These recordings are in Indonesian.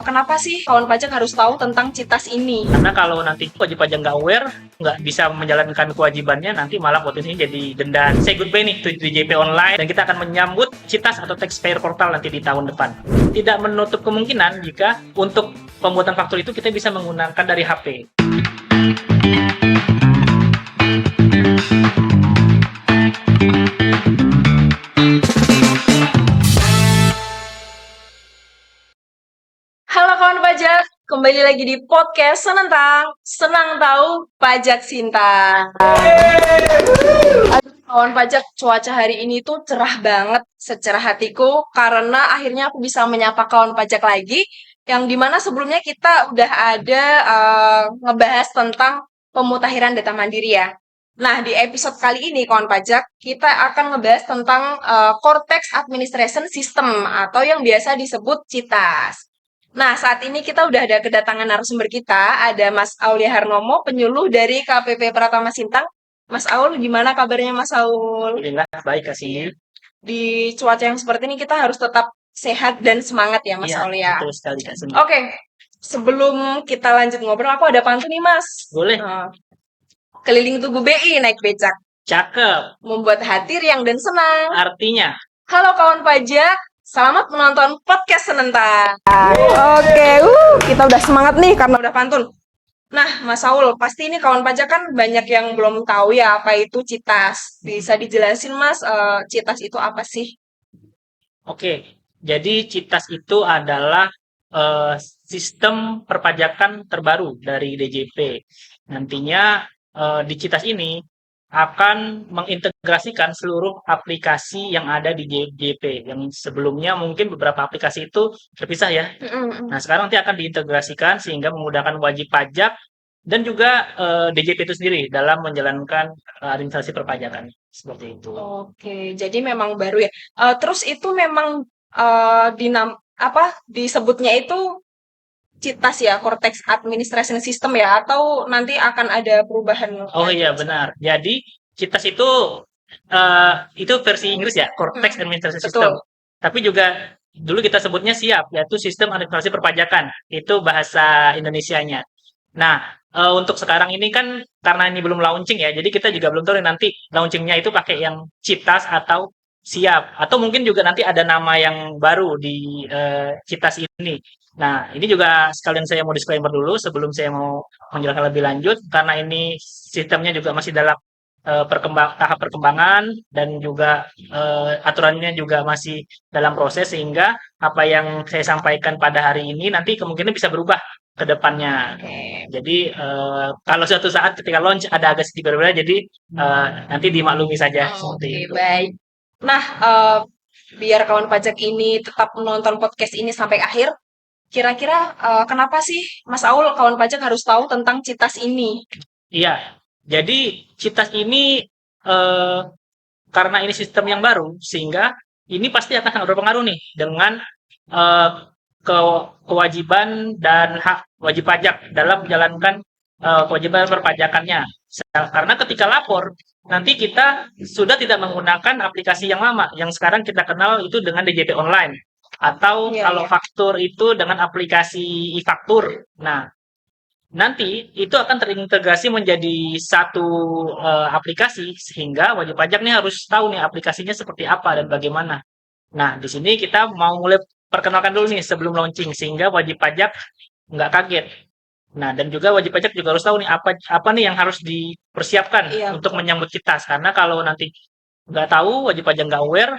Kenapa sih kawan pajak harus tahu tentang CITAS ini? Karena kalau nanti wajib pajak nggak aware, nggak bisa menjalankan kewajibannya, nanti malah potensinya jadi denda. Say goodbye nih to DJP Online, dan kita akan menyambut CITAS atau Taxpayer Portal nanti di tahun depan. Tidak menutup kemungkinan jika untuk pembuatan faktur itu kita bisa menggunakan dari HP. Halo kawan pajak, kembali lagi di podcast Senentang, senang tahu pajak Sinta. Aduh, kawan pajak, cuaca hari ini tuh cerah banget secerah hatiku karena akhirnya aku bisa menyapa kawan pajak lagi yang dimana sebelumnya kita udah ada ngebahas tentang pemutakhiran data mandiri ya. Nah, di episode kali ini kawan pajak, kita akan ngebahas tentang Cortex Administration System atau yang biasa disebut CITAS. Nah, saat ini kita udah ada kedatangan narasumber kita, ada Mas Aulia Harnomo, penyuluh dari KPP Pratama Sintang. Mas Aul, gimana kabarnya Mas Aul? Alhamdulillah baik kasih. Di cuaca yang seperti ini kita harus tetap sehat dan semangat ya Mas Iya, Aul ya. betul sekali Kak Sumi. Oke, sebelum kita lanjut ngobrol, aku ada pantun nih Mas. Boleh. Keliling Tugu BI naik becak, Cakep. membuat hati riang dan senang. Artinya, Halo kawan pajak, selamat menonton podcast Senentang. Oke, kita udah semangat nih karena udah pantun. Nah, Mas Saul, pasti ini kawan pajak kan banyak yang belum tahu ya apa itu CITAS. Bisa dijelasin Mas, CITAS itu apa sih? oke. Jadi CITAS itu adalah sistem perpajakan terbaru dari DJP. Nantinya di CITAS ini akan mengintegrasikan seluruh aplikasi yang ada di DJP. Yang sebelumnya mungkin beberapa aplikasi itu terpisah ya. Nah, sekarang nanti akan diintegrasikan sehingga memudahkan wajib pajak dan juga DJP itu sendiri dalam menjalankan administrasi perpajakan. Seperti itu. Oke, jadi memang baru ya. Terus itu memang disebutnya itu CITAS ya, Cortex Administration System ya, atau nanti akan ada perubahan Oh lagi, iya Mas? benar. Jadi CITAS itu versi Inggris ya, Cortex Administration System. Betul. Tapi juga dulu kita sebutnya SIAP, yaitu Sistem Administrasi Perpajakan. Itu bahasa Indonesianya. Nah, untuk sekarang ini kan karena ini belum launching ya, jadi kita juga belum tahu nih nanti launchingnya itu pakai yang CITAS atau SIAP, atau mungkin juga nanti ada nama yang baru di CITAS ini. Nah, ini juga sekalian saya mau disclaimer dulu sebelum saya mau menjelaskan lebih lanjut, karena ini sistemnya juga masih dalam tahap perkembangan dan juga aturannya juga masih dalam proses, sehingga apa yang saya sampaikan pada hari ini nanti kemungkinan bisa berubah ke depannya. Oke. Jadi kalau suatu saat ketika launch ada agak sedikit berbeda, jadi nanti dimaklumi saja seperti Oke, itu. baik. Nah, biar kawan pajak ini tetap menonton podcast ini sampai akhir, kira-kira kenapa sih Mas Aul kawan pajak harus tahu tentang CITAS ini? Iya, jadi CITAS ini eh, karena ini sistem yang baru, sehingga ini pasti akan sangat berpengaruh nih dengan eh, kewajiban dan hak wajib pajak dalam menjalankan kewajiban perpajakannya. Karena ketika lapor, nanti kita sudah tidak menggunakan aplikasi yang lama, yang sekarang kita kenal itu dengan DJP Online. Atau Iya, kalau iya. faktur itu dengan aplikasi e-faktur. Nah, nanti itu akan terintegrasi menjadi satu aplikasi, sehingga wajib pajak nih harus tahu nih aplikasinya seperti apa dan bagaimana. Nah, di sini kita mau mulai perkenalkan dulu nih sebelum launching, sehingga wajib pajak nggak kaget. Nah, dan juga wajib pajak juga harus tahu nih apa apa nih yang harus dipersiapkan Iya, untuk betul. menyambut kita. Karena kalau nanti nggak tahu, wajib pajak nggak aware,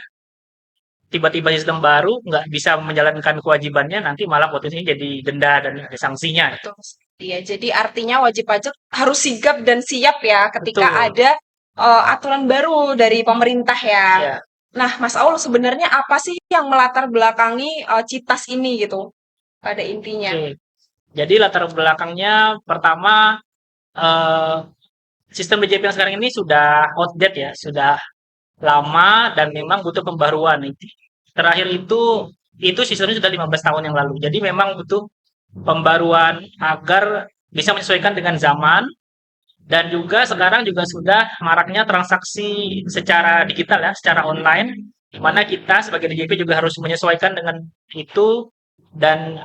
tiba-tiba sistem baru nggak bisa menjalankan kewajibannya, nanti malah potensinya jadi denda dan ada sanksinya. Betul. Iya, jadi artinya wajib pajak harus sigap dan siap ya ketika Betul. ada aturan baru dari pemerintah ya. Ya. Nah, Mas Aul sebenarnya apa sih yang melatar belakangi CITAS ini gitu pada intinya? Oke. Jadi latar belakangnya pertama, eh, sistem BJP yang sekarang ini sudah outdated ya, sudah lama dan memang butuh pembaruan. Terakhir itu sistemnya sudah 15 tahun yang lalu. Jadi memang butuh pembaruan agar bisa menyesuaikan dengan zaman, dan juga sekarang juga sudah maraknya transaksi secara digital ya, secara online, di mana kita sebagai DJP juga harus menyesuaikan dengan itu, dan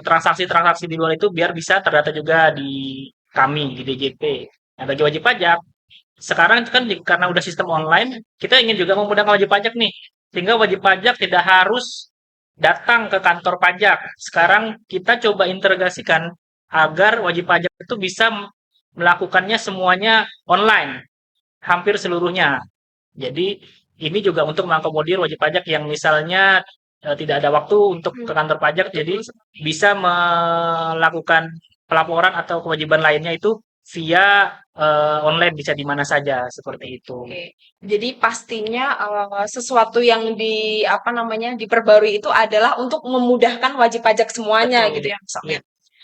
transaksi-transaksi di luar itu biar bisa terdata juga di kami di DJP. Nah, bagi wajib pajak, sekarang kan karena udah sistem online, kita ingin juga memudahkan wajib pajak nih, sehingga wajib pajak tidak harus datang ke kantor pajak. Sekarang kita coba integrasikan agar wajib pajak itu bisa melakukannya semuanya online, hampir seluruhnya. Jadi ini juga untuk mengakomodir wajib pajak yang misalnya tidak ada waktu untuk ke kantor pajak, jadi bisa melakukan pelaporan atau kewajiban lainnya itu via online, bisa di mana saja seperti itu. Oke. Jadi pastinya sesuatu yang apa namanya diperbarui itu adalah untuk memudahkan wajib pajak semuanya Betul. gitu ya Mas Aul Ya. ya.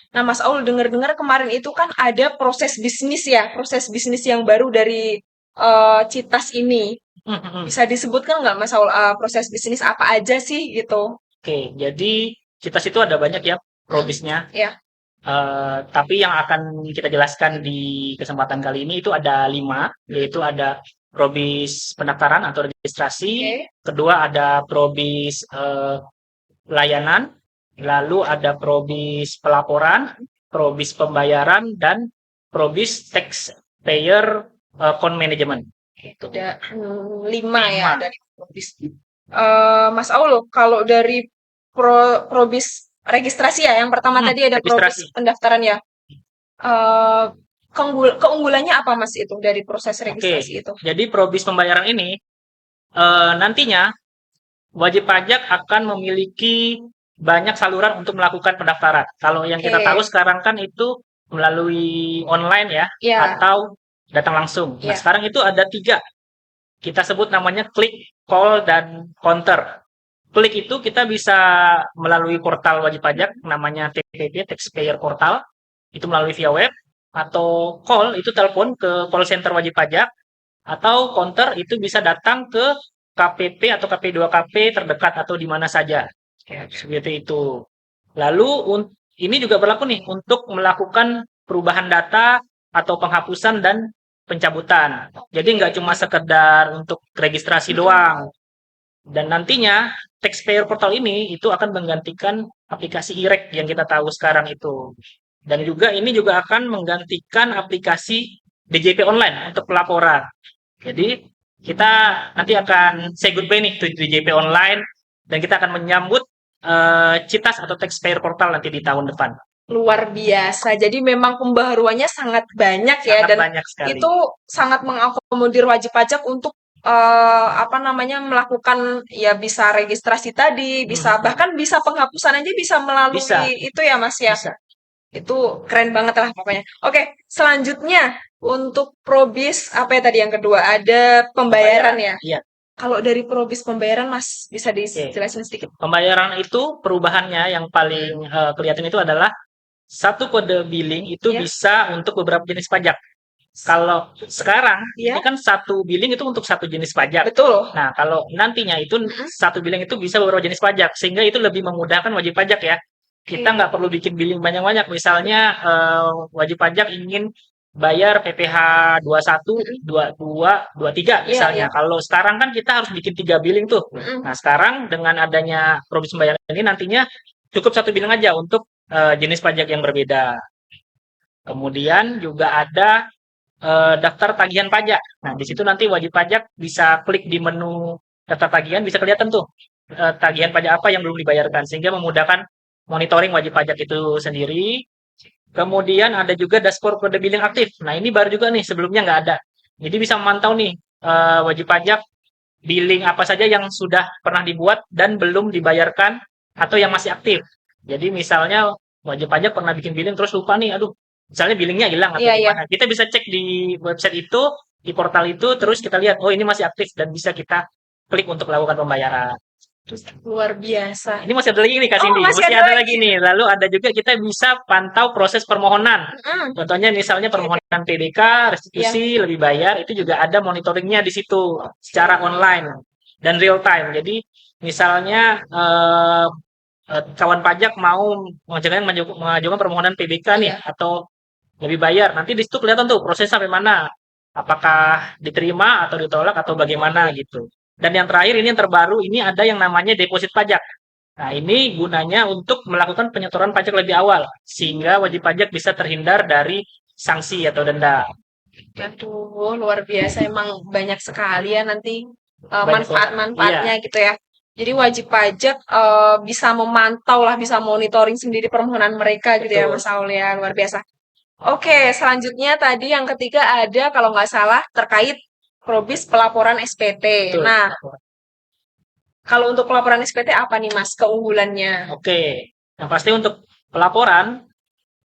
Nah Mas Aul dengar-dengar kemarin itu kan ada proses bisnis yang baru dari Citas ini. Bisa disebutkan nggak Mas Aul proses bisnis apa aja sih gitu? Oke, jadi Citas itu ada banyak ya probisnya. Ya, Tapi yang akan kita jelaskan di kesempatan kali ini itu ada 5, yaitu ada probis pendaftaran atau registrasi, oke. kedua ada probis layanan, lalu ada probis pelaporan, probis pembayaran, dan probis taxpayer account management. Itu Ada 5 ya 5. dari probis. Mas Aul, kalau dari probis registrasi ya, yang pertama tadi ada Registrasi. probis pendaftaran ya. Eh, keunggulannya apa Mas itu dari proses Oke, registrasi itu? jadi probis pembayaran ini nantinya wajib pajak akan memiliki banyak saluran untuk melakukan pendaftaran. Kalau yang kita tahu Oke, sekarang kan itu melalui online ya, ya, atau datang langsung. Nah, ya. sekarang itu ada 3. Kita sebut namanya klik, call, dan counter. Klik itu kita bisa melalui portal wajib pajak, namanya TPP, Taxpayer Portal. Itu melalui via web. Atau call, itu telepon ke call center wajib pajak. Atau counter, itu bisa datang ke KPP atau KP2KP terdekat atau di mana saja. Seperti itu. Lalu ini juga berlaku nih untuk melakukan perubahan data atau penghapusan dan pencabutan. Jadi nggak cuma sekedar untuk registrasi doang. Dan nantinya taxpayer portal ini itu akan menggantikan aplikasi IREK yang kita tahu sekarang itu. Dan juga ini juga akan menggantikan aplikasi DJP online untuk pelaporan. Jadi kita nanti akan say goodbye nih to DJP online dan kita akan menyambut Citas atau taxpayer portal nanti di tahun depan. Luar biasa. Jadi memang pembaharuannya sangat banyak ya, Sangat dan banyak sekali. itu sangat mengakomodir wajib pajak untuk apa namanya melakukan ya bisa registrasi tadi, bisa Hmm, bahkan bisa penghapusan aja bisa bisa, melalui itu ya Mas ya. bisa. Itu keren banget lah pokoknya. Oke, selanjutnya untuk probis apa ya tadi yang kedua? Ada pembayaran Pembayaran. ya. Iya. Kalau dari probis pembayaran Mas bisa Oke. dijelasin sedikit? Pembayaran itu perubahannya yang paling kelihatan itu adalah satu kode billing itu Ya. bisa untuk beberapa jenis pajak. Kalau sekarang ini Ya, kan satu billing itu untuk satu jenis pajak. betul. Nah, kalau nantinya itu Mm-mm. satu billing itu bisa beberapa jenis pajak, sehingga itu lebih memudahkan wajib pajak ya. Kita Oke. nggak perlu bikin billing banyak-banyak. Misalnya wajib pajak ingin bayar PPh 21, Mm-mm. 22, 23 Iya, misalnya. iya. Kalau sekarang kan kita harus bikin 3 billing tuh. Mm-mm. Nah, sekarang dengan adanya provinsi pembayaran ini nantinya cukup satu billing aja untuk jenis pajak yang berbeda. Kemudian juga ada daftar tagihan pajak. Nah, di situ nanti wajib pajak bisa klik di menu daftar tagihan, bisa kelihatan tuh tagihan pajak apa yang belum dibayarkan, sehingga memudahkan monitoring wajib pajak itu sendiri. Kemudian ada juga dashboard kode billing aktif. Nah, ini baru juga nih, sebelumnya nggak ada. Jadi bisa memantau nih wajib pajak billing apa saja yang sudah pernah dibuat dan belum dibayarkan atau yang masih aktif. Jadi misalnya wajib pajak pernah bikin billing terus lupa nih, aduh, misalnya billingnya hilang atau Iya, iya. gimana. Kita bisa cek di website itu, di portal itu, terus kita lihat, oh ini masih aktif dan bisa kita klik untuk melakukan pembayaran. Luar biasa. Ini masih ada lagi nih Kak Oh, Cindy, masih masih ada ada lagi lagi. nih. Lalu ada juga kita bisa pantau proses permohonan. Mm-mm. Contohnya misalnya Oke, oke. permohonan PDK, Iya. restitusi, lebih bayar, itu juga ada monitoringnya di situ secara online dan real time. Jadi misalnya kawan pajak mau mengajukan permohonan PBK nih Iya. atau lebih bayar, nanti di situ kelihatan tuh proses sampai mana, apakah diterima atau ditolak atau bagaimana gitu. Dan yang terakhir ini yang terbaru ini ada yang namanya deposit pajak. Nah, ini gunanya untuk melakukan penyetoran pajak lebih awal, sehingga wajib pajak bisa terhindar dari sanksi atau denda. Aduh, luar biasa emang banyak sekali ya nanti Banyak banget. Iya, manfaat-manfaatnya gitu ya. Jadi wajib pajak bisa memantau lah, bisa monitoring sendiri permohonan mereka gitu ya, betul. Mas Aul ya, luar biasa. Oke, selanjutnya tadi yang ketiga ada kalau nggak salah terkait probis pelaporan SPT. Betul. Nah, kalau untuk pelaporan SPT apa nih Mas keunggulannya? Oke. Yang pasti untuk pelaporan,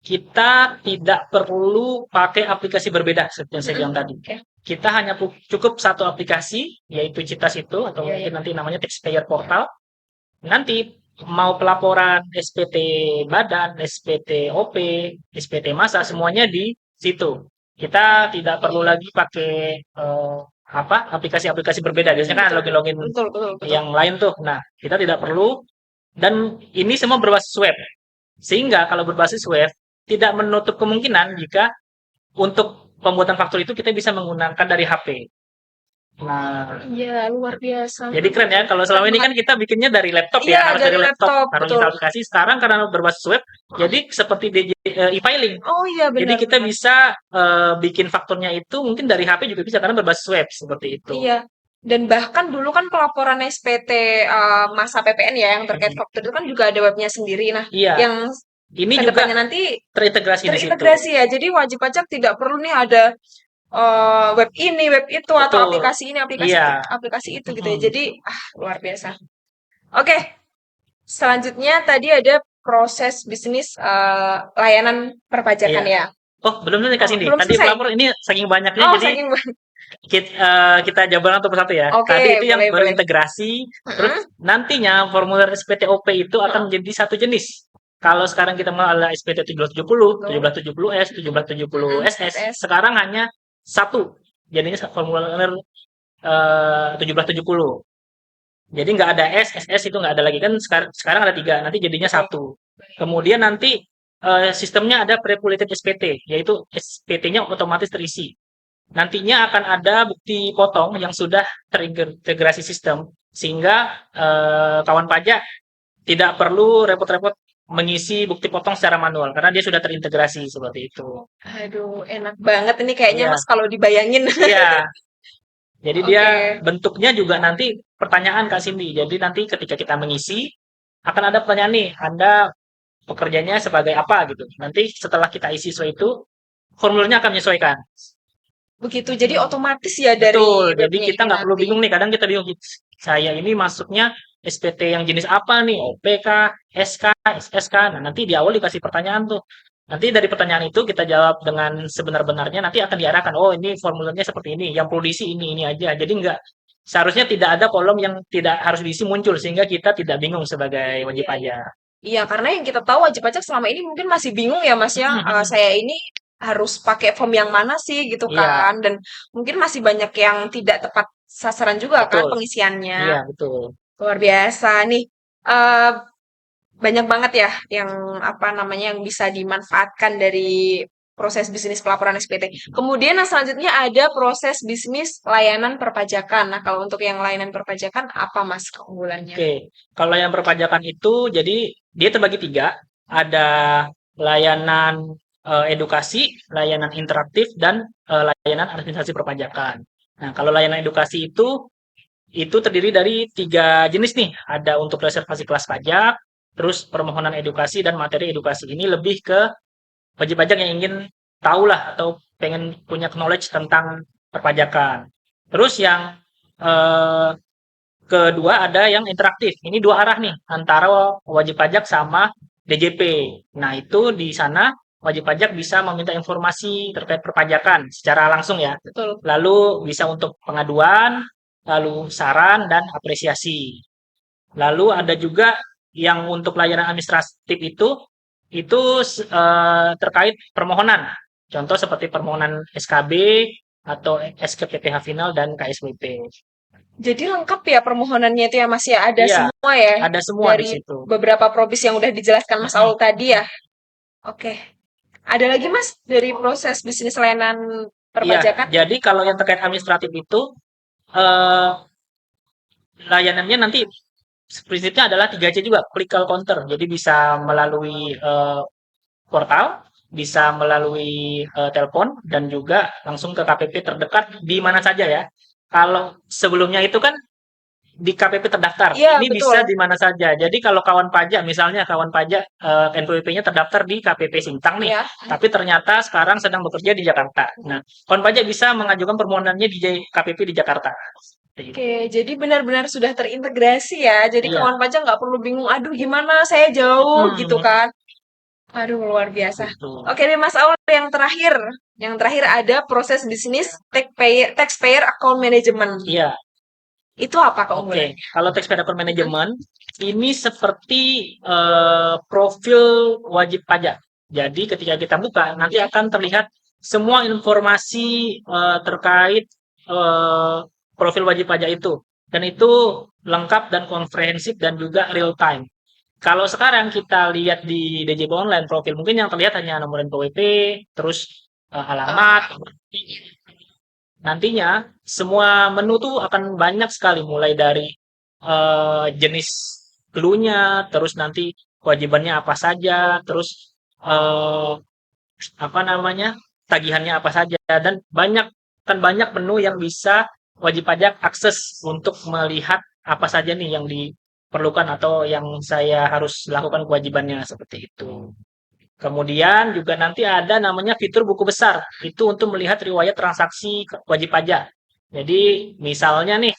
kita tidak perlu pakai aplikasi berbeda seperti yang saya Mm-mm. bilang tadi. Oke, Kita hanya cukup satu aplikasi, yaitu Citas itu, atau iya ya. mungkin nanti namanya Taxpayer Portal. Nanti mau pelaporan SPT Badan, SPT OP, SPT Masa, semuanya di situ. Kita tidak perlu lagi pakai aplikasi-aplikasi berbeda. Biasanya kan Betul, login-login betul, betul, betul. yang lain tuh. Nah, kita tidak perlu dan ini semua berbasis web. Sehingga kalau berbasis web tidak menutup kemungkinan jika untuk pembuatan faktur itu kita bisa menggunakan dari HP. Nah, Iya, luar biasa. jadi keren ya. Kalau Keren selama ini banget. kan kita bikinnya dari laptop ya, Iya, harus dari dari laptop, laptop, harus betul. install aplikasi. Sekarang karena berbasis web, jadi seperti e-filing. Oh iya, Jadi kita benar-benar. bisa bikin fakturnya itu mungkin dari HP juga bisa karena berbasis web seperti itu. Iya. Dan bahkan dulu kan pelaporan SPT masa PPN ya yang terkait Mhm. faktur itu kan juga ada webnya sendiri. Nah, Iya, yang ini juga kedepannya nanti terintegrasi di situ. terintegrasi ya. Jadi wajib pajak tidak perlu nih ada web ini, web itu atau Betul. aplikasi ini, Iya. aplikasi itu gitu ya. Mhm. Jadi luar biasa. Oke, selanjutnya tadi ada proses bisnis layanan perpajakan Iya. ya. Oh, belum nih Kak Oh, Cindy. belum Tadi selesai. pelapor ini saking banyaknya Oh, jadi saking banyak. kita jabarkan satu persatu ya. Oke, Tadi itu yang boleh boleh. berintegrasi, terus Mm-mm. nantinya formulir SPTOP itu akan menjadi satu jenis. Kalau sekarang kita mengenal ada SPT 1770, Betul. 1770S, 1770 Mm-mm. SS, SS. sekarang hanya satu. Jadinya formulir 1770. Jadi nggak ada S, SS itu nggak ada lagi kan sekarang ada tiga, nanti jadinya Betul. satu. Kemudian nanti sistemnya ada pre-populated SPT, yaitu SPT-nya otomatis terisi. Nantinya akan ada bukti potong yang sudah terintegrasi sistem, sehingga kawan pajak tidak perlu repot-repot mengisi bukti potong secara manual, karena dia sudah terintegrasi seperti itu. Aduh, enak banget ini kayaknya Iya, Mas kalau dibayangin. iya. Jadi dia Oke. bentuknya juga nanti pertanyaan Kak Cindy. Jadi nanti ketika kita mengisi, akan ada pertanyaan nih, Anda pekerjaannya sebagai apa gitu. Nanti setelah kita isi sesuai itu, formulirnya akan menyesuaikan. Begitu. Jadi otomatis ya dari Betul, jadi webnya kita ini nggak perlu nanti. bingung nih, kadang kita bingung, saya ini masuknya SPT yang jenis apa nih, OPK, SK, SSK, nah nanti di awal dikasih pertanyaan tuh, nanti dari pertanyaan itu kita jawab dengan sebenar-benarnya, nanti akan diarahkan, oh ini formulanya seperti ini, yang perlu diisi ini aja, jadi nggak, seharusnya tidak ada kolom yang tidak harus diisi muncul, sehingga kita tidak bingung sebagai wajib Iya, iya. pajak. Iya, karena yang kita tahu wajib pajak selama ini mungkin masih bingung ya Mas ya. Saya ini harus pakai form yang mana sih gitu Iya, kan. Dan mungkin masih banyak yang tidak tepat sasaran juga kan betul, pengisiannya. iya betul. Luar biasa nih. Eh banyak banget ya yang apa namanya yang bisa dimanfaatkan dari proses bisnis pelaporan SPT. Kemudian yang selanjutnya ada proses bisnis layanan perpajakan. Nah, kalau untuk yang layanan perpajakan apa Mas keunggulannya? Oke, kalau yang perpajakan itu jadi dia terbagi tiga, ada layanan edukasi, layanan interaktif, dan layanan administrasi perpajakan. Nah, kalau layanan edukasi itu terdiri dari tiga jenis nih, ada untuk reservasi kelas pajak, terus permohonan edukasi dan materi edukasi. Ini lebih ke wajib pajak yang ingin tahu lah atau pengen punya knowledge tentang perpajakan. Terus yang eh, kedua ada yang interaktif. Ini dua arah nih antara wajib pajak sama DJP. Nah, itu di sana wajib pajak bisa meminta informasi terkait perpajakan secara langsung ya. Betul. Lalu bisa untuk pengaduan, lalu saran dan apresiasi. Lalu ada juga yang untuk layanan administratif itu terkait permohonan. Contoh seperti permohonan SKB atau SKPPH final dan KSWP. Jadi lengkap ya permohonannya itu ya Mas ya, ada Iya, semua ya ada semua di dari situ. beberapa probis yang udah dijelaskan Mas Mhm. Aul tadi ya. Oke. Ada lagi Mas dari proses bisnis layanan Iya, perpajakan? jadi kalau yang terkait administratif itu eh, layanannya nanti prinsipnya adalah 3C juga, click call counter. Jadi bisa melalui portal, bisa melalui telepon, dan juga langsung ke KPP terdekat di mana saja ya. Kalau sebelumnya itu kan di KPP terdaftar, Iya, ini betul. bisa di mana saja. Jadi kalau kawan pajak, misalnya kawan pajak NPWP-nya terdaftar di KPP Sintang nih, Ya. tapi ternyata sekarang sedang bekerja di Jakarta. Nah, kawan pajak bisa mengajukan permohonannya di KPP di Jakarta. Oke, jadi benar-benar sudah terintegrasi ya. Jadi Iya. kawan pajak nggak perlu bingung, aduh gimana saya jauh gitu Hmm, kan. Aduh, luar biasa. gitu. Oke deh Mas Aul, yang terakhir. Yang terakhir ada proses bisnis taxpayer account management. Iya. Itu apa Oke, keunggulannya? kalau tax paid account management ini seperti profil wajib pajak. Jadi ketika kita buka nanti akan terlihat semua informasi terkait eh, profil wajib pajak itu, dan itu lengkap dan komprehensif dan juga real time. Kalau sekarang kita lihat di DJB Online profil, mungkin yang terlihat hanya nomor NPWP, terus alamat. Nantinya semua menu tuh akan banyak sekali, mulai dari jenis clue-nya, terus nanti kewajibannya apa saja, terus eh, apa namanya, tagihannya apa saja, dan banyak menu yang bisa wajib pajak akses untuk melihat apa saja nih yang diperlukan atau yang saya harus lakukan kewajibannya seperti itu. Kemudian juga nanti ada namanya fitur buku besar. Itu untuk melihat riwayat transaksi wajib pajak. Jadi misalnya nih,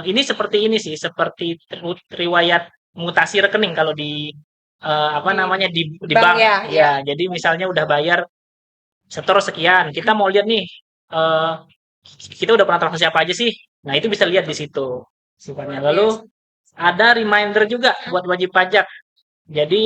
ini seperti ini sih, seperti riwayat mutasi rekening kalau di apa Di namanya, di bank bank. ya, ya. Ya, jadi misalnya udah bayar setor sekian, kita mau lihat nih, eh, kita udah pernah transaksi apa aja sih. Nah, itu bisa lihat di situ sifatnya. Luar Lalu biasa. ada reminder juga buat wajib pajak. Jadi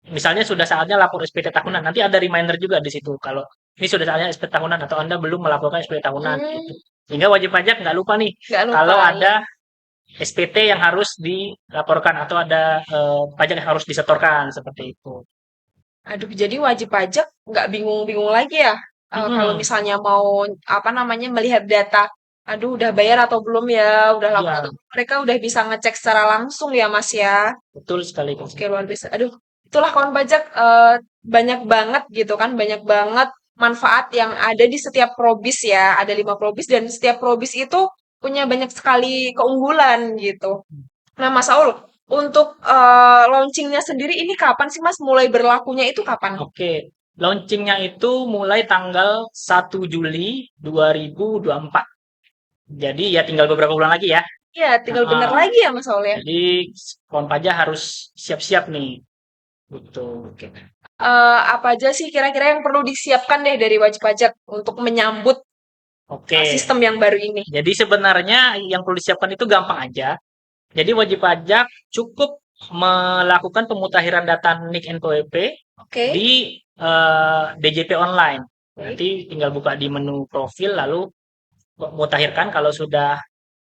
misalnya sudah saatnya lapor SPT tahunan, nanti ada reminder juga di situ kalau ini sudah saatnya SPT tahunan atau Anda belum melaporkan SPT tahunan gitu. Hmm, Sehingga wajib pajak nggak lupa nih nggak lupa. kalau Ya. ada SPT yang harus dilaporkan atau ada pajak yang harus disetorkan seperti itu. Aduh, jadi wajib pajak nggak bingung-bingung lagi ya. Kalau Mm-mm. misalnya mau apa namanya melihat data, aduh udah bayar atau belum ya, udah lapor Ya, atau belum, mereka udah bisa ngecek secara langsung ya Mas ya. betul sekali Kak. Oke, luar biasa. Aduh, itulah kawan pajak banyak banget gitu kan, banyak banget manfaat yang ada di setiap probis ya. Ada 5 probis dan setiap probis itu punya banyak sekali keunggulan gitu. Nah, Mas Saul, untuk launchingnya sendiri ini kapan sih Mas? Mulai berlakunya itu kapan? Oke, launchingnya itu mulai tanggal 1 Juli 2024. Jadi ya tinggal beberapa bulan lagi ya. Ya, tinggal bener Heeh. lagi ya Mas Saul ya. Jadi kawan pajak harus siap-siap nih. Betul. Oke. Apa aja sih kira-kira yang perlu disiapkan deh dari wajib pajak untuk menyambut Oke. sistem yang baru ini? Jadi sebenarnya yang perlu disiapkan itu gampang aja. Jadi wajib pajak cukup melakukan pemutakhiran data NIK NPWP Oke. di DJP online. Baik. Nanti tinggal buka di menu profil lalu mutakhirkan, kalau sudah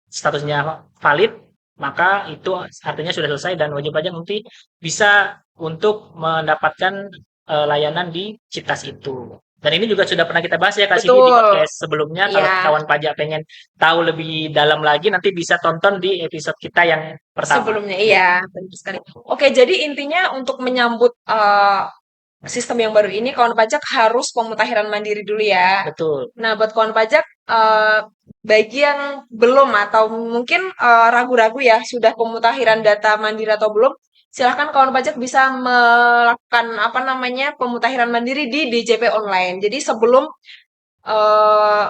statusnya valid, maka itu artinya sudah selesai dan wajib pajak nanti bisa untuk mendapatkan layanan di Citas itu. Dan ini juga sudah pernah kita bahas ya Kak Sidi di Betul. podcast sebelumnya. Kalau Iya. kawan pajak pengen tahu lebih dalam lagi, nanti bisa tonton di episode kita yang pertama. Sebelumnya, iya, benar sekali. Oke, jadi intinya untuk menyambut sistem yang baru ini, kawan pajak harus pemutakhiran mandiri dulu ya. Betul. Nah, buat kawan pajak, bagi yang belum atau mungkin ragu-ragu ya, sudah pemutakhiran data mandiri atau belum, silahkan kawan pajak bisa melakukan apa namanya pemutakhiran mandiri di DJP online. Jadi sebelum eh,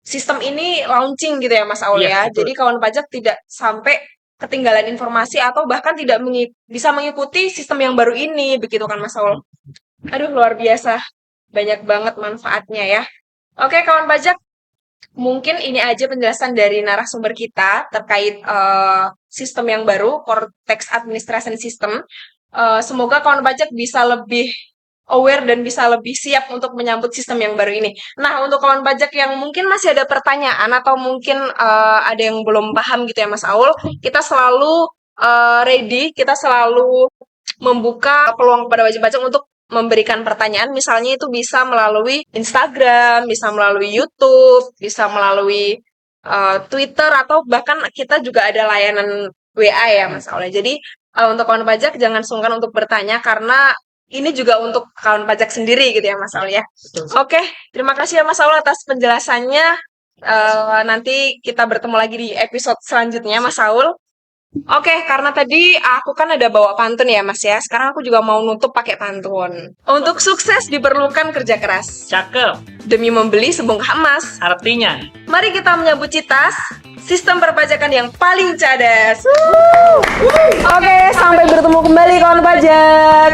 sistem ini launching gitu ya Mas Aul Iya, ya. betul. Jadi kawan pajak tidak sampai ketinggalan informasi atau bahkan tidak bisa mengikuti sistem yang baru ini, begitu kan Mas Aul? Aduh, luar biasa. Banyak banget manfaatnya ya. Oke, kawan pajak, mungkin ini aja penjelasan dari narasumber kita terkait sistem yang baru, Cortex Administration System. Semoga kawan pajak bisa lebih aware dan bisa lebih siap untuk menyambut sistem yang baru ini. Nah, untuk kawan pajak yang mungkin masih ada pertanyaan atau mungkin ada yang belum paham gitu ya Mas Aul, kita selalu ready, kita selalu membuka peluang kepada wajib pajak untuk memberikan pertanyaan, misalnya itu bisa melalui Instagram, bisa melalui YouTube, bisa melalui Twitter, atau bahkan kita juga ada layanan WA ya Mas Aul. Jadi untuk kawan pajak jangan sungkan untuk bertanya, karena ini juga untuk kawan pajak sendiri gitu ya Mas Aul ya. Betul. Oke, terima kasih ya Mas Aul atas penjelasannya. Nanti kita bertemu lagi di episode selanjutnya Mas Aul. Oke, karena tadi aku kan ada bawa pantun ya Mas ya. Sekarang aku juga mau nutup pakai pantun. Untuk sukses diperlukan kerja keras. Cakep. Demi membeli sebongkah emas. Artinya, Mari kita menyambut Citas, sistem perpajakan yang paling cadas. Oke, sampai bertemu kembali kawan pajak.